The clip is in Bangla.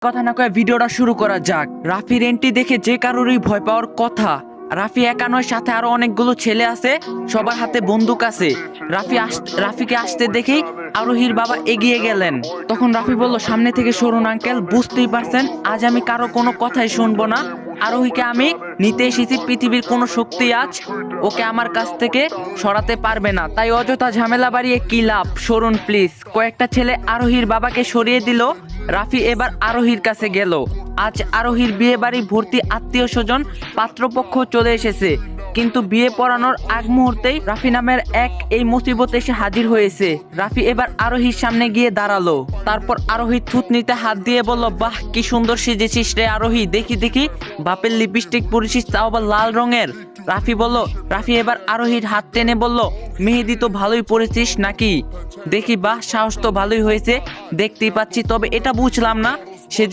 কথা না কয়ে ভিডিওটা শুরু করা যাক। রাফির এন্ট্রি দেখে যে কারোরই ভয় পাওয়ার কথা। রাফি একা নয়, সাথে আরো অনেকগুলো ছেলে আছে, সবার হাতে বন্দুক আছে। রাফিকে আসতে দেখেই আরোহীর বাবা এগিয়ে গেলেন। তখন রাফি বলল, সামনে থেকে সরুন আঙ্কেল, বুঝতেই পারছেন আজ আমি কারো কোনো কথাই শুনবো না। আরোহীকে আমি নিতে এসেছি, পৃথিবীর কোনো শক্তি আজ ওকে আমার কাছ থেকে সরাতে পারবে না, তাই অযথা ঝামেলা বাড়িয়ে কি লাভ, সরুন প্লিজ। কয়েকটা ছেলে আরোহীর বাবাকে সরিয়ে দিল। রাফি এবার আরোহীর কাছে গেল। আজ আরোহীর বিয়ে বাড়ি ভর্তি আত্মীয় স্বজন, পাত্রপক্ষ চলে এসেছে, কিন্তু বিয়ে পড়ানোর আগ মুহূর্তেই রাফি নামের এক এই মুসিবত এসে হাজির হয়েছে। রাফি এবার আরোহীর সামনে গিয়ে দাঁড়ালো। তারপর আরোহী থুতনিতে হাত দিয়ে বলল, বাহ কি সুন্দর সেজেছিস রে আরোহী, দেখি দেখি বাপের লিপস্টিক পরেছিস, তাও আবার লাল রঙের। রাফি এবার আরোহীর হাত টেনে বলল, মেহেদি তো ভালোই পরেছিস নাকি, দেখি বাহ সাহস তো ভালোই হয়েছে দেখতেই পাচ্ছি, তবে এটা বুঝলাম না সে যে